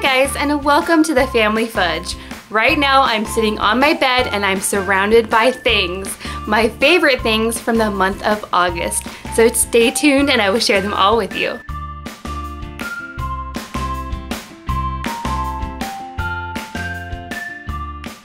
Hi guys, and welcome to the Family Fudge. Right now I'm sitting on my bed and I'm surrounded by things. My favorite things from the month of August. So stay tuned and I will share them all with you.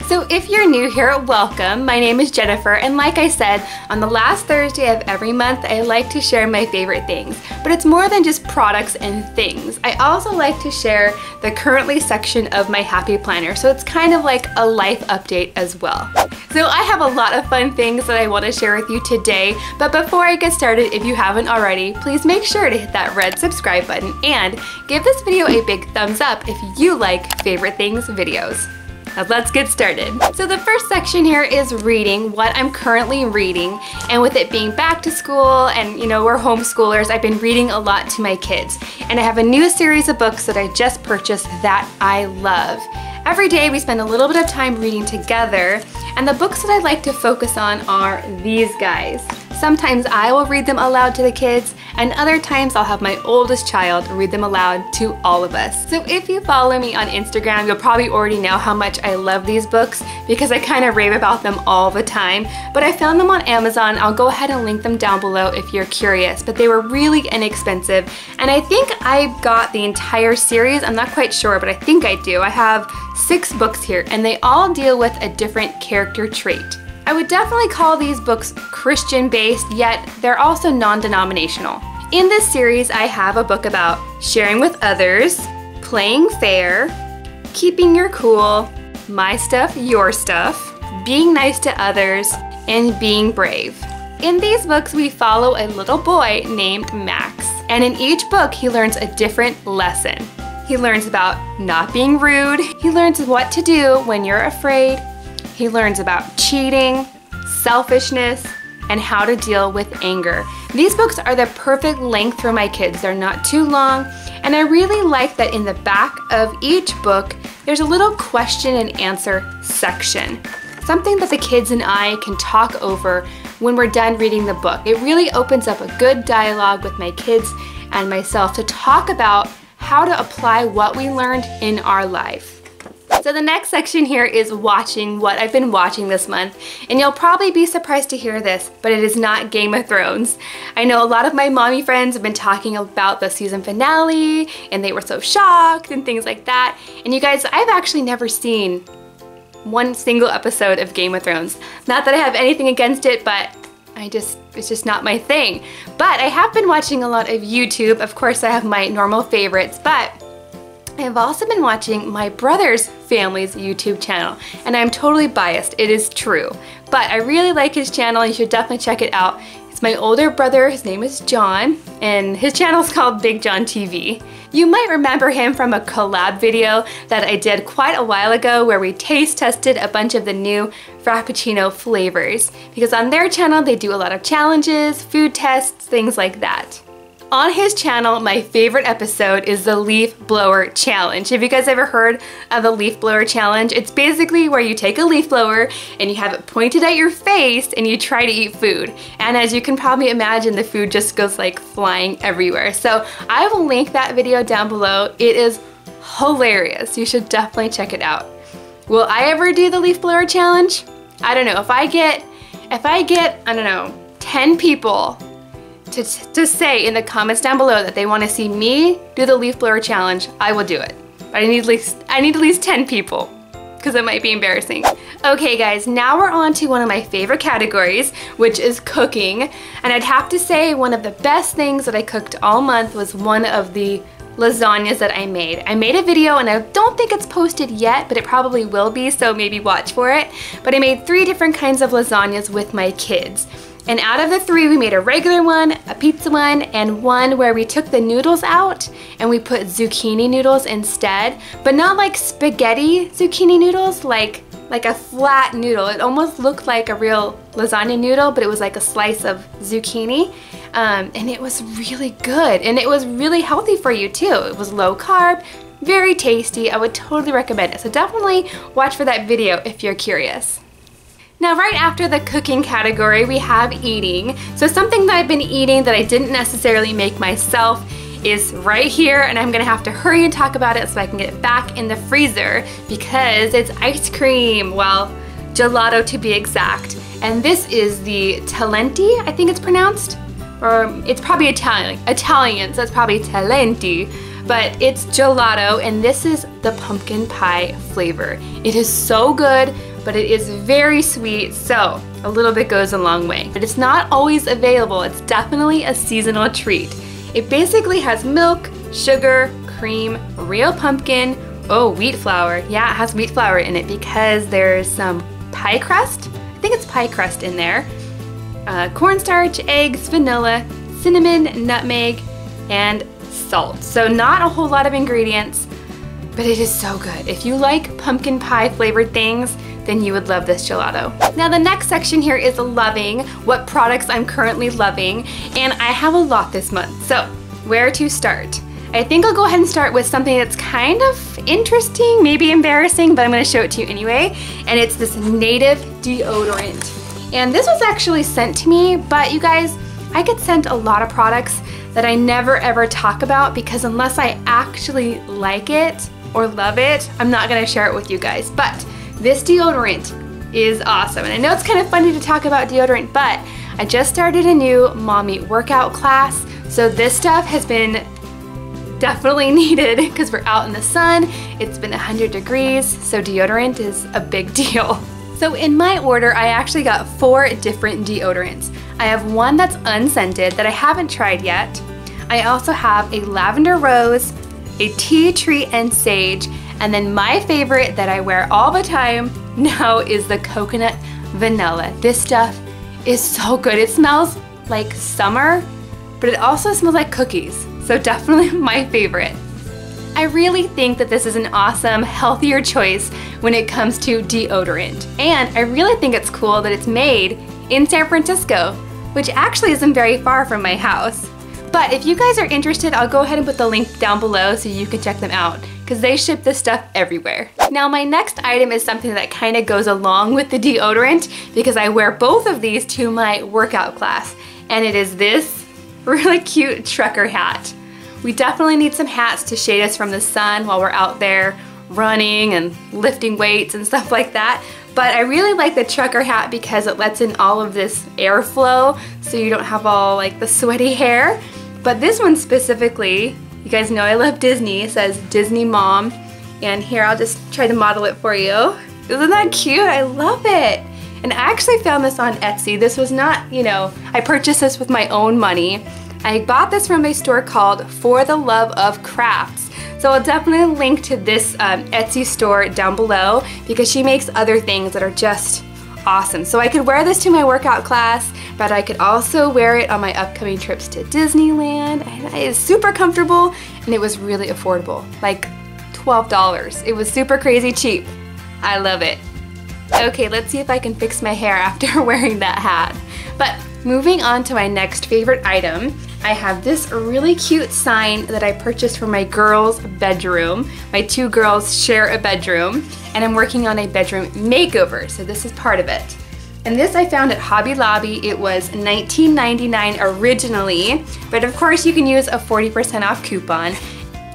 So if you're new here, welcome. My name is Jennifer, and like I said, on the last Thursday of every month, I like to share my favorite things. But it's more than just products and things. I also like to share the currently section of my Happy Planner, so it's kind of like a life update as well. So I have a lot of fun things that I want to share with you today, but before I get started, if you haven't already, please make sure to hit that red subscribe button and give this video a big thumbs up if you like favorite things videos. Now let's get started. So the first section here is reading, what I'm currently reading, and with it being back to school and we're homeschoolers, I've been reading a lot to my kids. And I have a new series of books that I just purchased that I love. Every day we spend a little bit of time reading together, and the books that I like to focus on are these guys. Sometimes I will read them aloud to the kids, and other times I'll have my oldest child read them aloud to all of us. So if you follow me on Instagram, you'll probably already know how much I love these books because I kind of rave about them all the time. But I found them on Amazon. I'll go ahead and link them down below if you're curious. But they were really inexpensive, and I think I got the entire series. I'm not quite sure, but I think I do. I have 6 books here, and they all deal with a different character trait. I would definitely call these books Christian-based, yet they're also non-denominational. In this series, I have a book about sharing with others, playing fair, keeping your cool, my stuff, your stuff, being nice to others, and being brave. In these books, we follow a little boy named Max, and in each book, he learns a different lesson. He learns about not being rude, he learns what to do when you're afraid, he learns about cheating, selfishness, and how to deal with anger. These books are the perfect length for my kids. They're not too long, and I really like that in the back of each book, there's a little question and answer section. Something that the kids and I can talk over when we're done reading the book. It really opens up a good dialogue with my kids and myself to talk about how to apply what we learned in our life. So the next section here is watching, what I've been watching this month. And you'll probably be surprised to hear this, but it is not Game of Thrones. I know a lot of my mommy friends have been talking about the season finale, and they were so shocked and things like that. And you guys, I've actually never seen one single episode of Game of Thrones. Not that I have anything against it, but it's just not my thing. But I have been watching a lot of YouTube. Of course, I have my normal favorites, but I've also been watching my brother's family's YouTube channel, and I'm totally biased, it is true. But I really like his channel, you should definitely check it out. It's my older brother, his name is John, and his channel is called Big John TV. You might remember him from a collab video that I did quite a while ago where we taste tested a bunch of the new Frappuccino flavors. Because on their channel they do a lot of challenges, food tests, things like that. On his channel, my favorite episode is the Leaf Blower Challenge. Have you guys ever heard of the Leaf Blower Challenge? It's basically where you take a leaf blower and you have it pointed at your face and you try to eat food. And as you can probably imagine, the food just goes like flying everywhere. So I will link that video down below. It is hilarious. You should definitely check it out. Will I ever do the Leaf Blower Challenge? I don't know. If I get, I don't know, 10 people to say in the comments down below that they want to see me do the leaf blower challenge, I will do it. But I need at least 10 people because it might be embarrassing. Okay guys, now we're on to one of my favorite categories, which is cooking. And I'd have to say one of the best things that I cooked all month was one of the lasagnas that I made. I made a video and I don't think it's posted yet, but it probably will be, so maybe watch for it. But I made 3 different kinds of lasagnas with my kids. And out of the 3, we made a regular one, a pizza one, and one where we took the noodles out and we put zucchini noodles instead, but not like spaghetti zucchini noodles, like a flat noodle. It almost looked like a real lasagna noodle, but it was like a slice of zucchini. And it was really good, and it was really healthy for you too. It was low carb, very tasty. I would totally recommend it. So definitely watch for that video if you're curious. Now right after the cooking category, we have eating. So something that I've been eating that I didn't necessarily make myself is right here, and I'm gonna have to hurry and talk about it so I can get it back in the freezer because it's ice cream. Well, gelato to be exact. And this is the Talenti, I think it's pronounced. Or it's probably Italian, so it's probably Talenti. But it's gelato, and this is the pumpkin pie flavor. It is so good, but it is very sweet, so a little bit goes a long way. But it's not always available. It's definitely a seasonal treat. It basically has milk, sugar, cream, real pumpkin, wheat flour. Yeah, it has wheat flour in it because there's some pie crust. I think it's pie crust in there. Cornstarch, eggs, vanilla, cinnamon, nutmeg, and salt. So not a whole lot of ingredients, but it is so good. If you like pumpkin pie flavored things, then you would love this gelato. Now the next section here is loving, what products I'm currently loving, and I have a lot this month. So where to start? I think I'll go ahead and start with something that's kind of interesting, maybe embarrassing, but I'm gonna show it to you anyway, and it's this native deodorant. And this was actually sent to me, but you guys, I get sent a lot of products that I never ever talk about because unless I actually like it or love it, I'm not gonna share it with you guys. But this deodorant is awesome. And I know it's kind of funny to talk about deodorant, but I just started a new mommy workout class. So this stuff has been definitely needed because we're out in the sun. It's been 100 degrees, so deodorant is a big deal. So in my order, I actually got 4 different deodorants. I have one that's unscented that I haven't tried yet. I also have a lavender rose, a tea tree and sage, and then my favorite that I wear all the time now is the coconut vanilla. This stuff is so good. It smells like summer, but it also smells like cookies. So definitely my favorite. I really think that this is an awesome, healthier choice when it comes to deodorant. And I really think it's cool that it's made in San Francisco, which actually isn't very far from my house. But if you guys are interested, I'll go ahead and put the link down below so you can check them out because they ship this stuff everywhere. Now my next item is something that kind of goes along with the deodorant because I wear both of these to my workout class, and it is this really cute trucker hat. We definitely need some hats to shade us from the sun while we're out there running and lifting weights and stuff like that. But I really like the trucker hat because it lets in all of this airflow so you don't have all like the sweaty hair. But this one specifically, you guys know I love Disney. It says Disney Mom. And here, I'll just try to model it for you. Isn't that cute? I love it. And I actually found this on Etsy. This was not, I purchased this with my own money. I bought this from a store called For the Love of Crafts. So I'll definitely link to this Etsy store down below because she makes other things that are just awesome. So I could wear this to my workout class, but I could also wear it on my upcoming trips to Disneyland. And it is super comfortable and it was really affordable, like $12. It was super crazy cheap. I love it. Okay, let's see if I can fix my hair after wearing that hat. But moving on to my next favorite item, I have this really cute sign that I purchased for my girls' bedroom. My 2 girls share a bedroom, and I'm working on a bedroom makeover, so this is part of it. And this I found at Hobby Lobby. It was $19.99 originally, but of course you can use a 40% off coupon.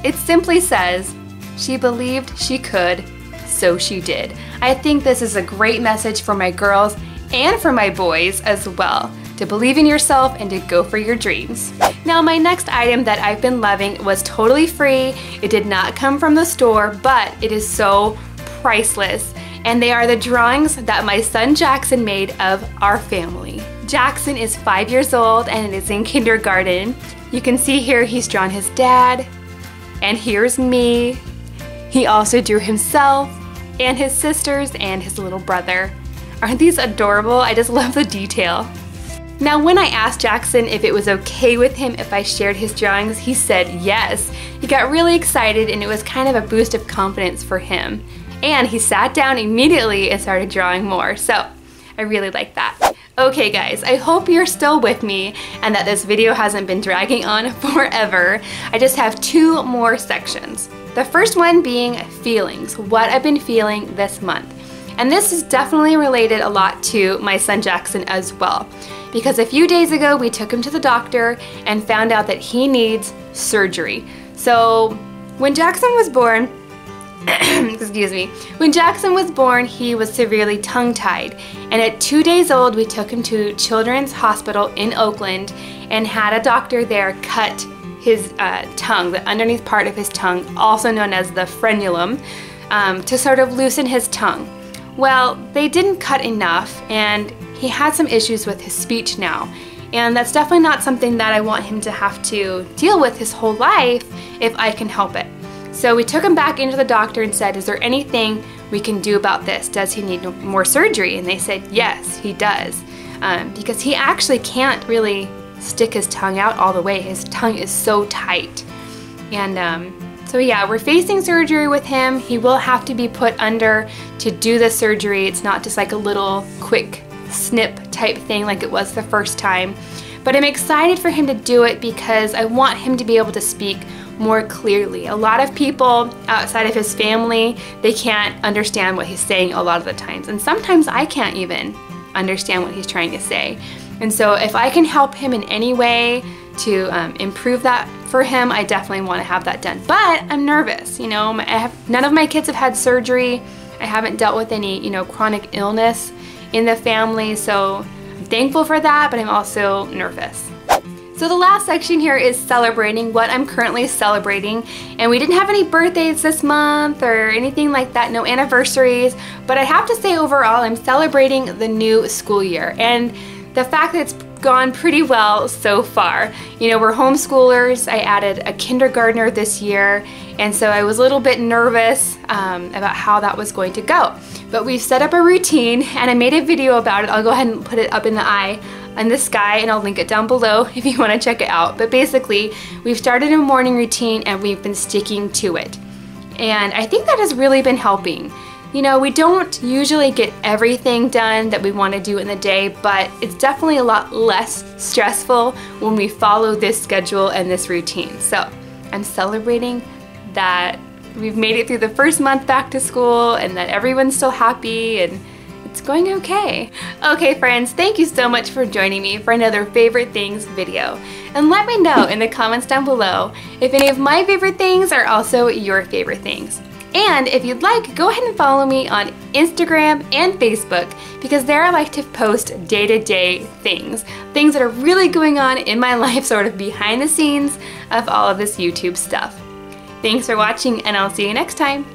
It simply says, "She believed she could, so she did." I think this is a great message for my girls and for my boys as well, to believe in yourself and to go for your dreams. Now my next item that I've been loving was totally free. It did not come from the store, but it is so priceless. And they are the drawings that my son Jackson made of our family. Jackson is 5 years old and is in kindergarten. You can see here he's drawn his dad, and here's me. He also drew himself and his sisters and his little brother. Aren't these adorable? I just love the detail. Now when I asked Jackson if it was okay with him if I shared his drawings, he said yes. He got really excited and it was kind of a boost of confidence for him. And he sat down immediately and started drawing more, so I really like that. Okay guys, I hope you're still with me and that this video hasn't been dragging on forever. I just have 2 more sections. The first one being feelings, what I've been feeling this month. And this is definitely related a lot to my son Jackson as well. because a few days ago we took him to the doctor and found out that he needs surgery. So when Jackson was born, excuse me, when Jackson was born, he was severely tongue-tied, and at 2 days old we took him to Children's Hospital in Oakland and had a doctor there cut his tongue, the underneath part of his tongue, also known as the frenulum, to sort of loosen his tongue. Well, they didn't cut enough, and he had some issues with his speech now, and that's definitely not something that I want him to have to deal with his whole life if I can help it. So we took him back into the doctor and said, is there anything we can do about this? Does he need more surgery? And they said, yes, he does. Because he actually can't really stick his tongue out all the way. His tongue is so tight. And so yeah, we're facing surgery with him. He will have to be put under to do the surgery. It's not just like a little quick snip type thing like it was the first time. But I'm excited for him to do it because I want him to be able to speak more clearly. A lot of people outside of his family, they can't understand what he's saying a lot of the times. And sometimes I can't even understand what he's trying to say. And so if I can help him in any way to improve that for him, I definitely want to have that done. But I'm nervous, you know, none of my kids have had surgery. I haven't dealt with any, you know, chronic illness in the family. So I'm thankful for that, but I'm also nervous. So the last section here is celebrating what I'm currently celebrating, and we didn't have any birthdays this month or anything like that, no anniversaries, but I have to say overall I'm celebrating the new school year and the fact that it's gone pretty well so far. You know, we're homeschoolers. I added a kindergartner this year, and so I was a little bit nervous about how that was going to go. But we've set up a routine and I made a video about it. I'll go ahead and put it up in the sky, and I'll link it down below if you want to check it out. But basically, we've started a morning routine and we've been sticking to it. And I think that has really been helping. You know, we don't usually get everything done that we want to do in the day, but it's definitely a lot less stressful when we follow this schedule and this routine. So I'm celebrating that we've made it through the first month back to school and that everyone's still happy and it's going okay. Okay friends, thank you so much for joining me for another favorite things video. And let me know in the comments down below if any of my favorite things are also your favorite things. And if you'd like, go ahead and follow me on Instagram and Facebook, because there I like to post day-to-day things that are really going on in my life, sort of behind the scenes of all of this YouTube stuff. Thanks for watching, and I'll see you next time.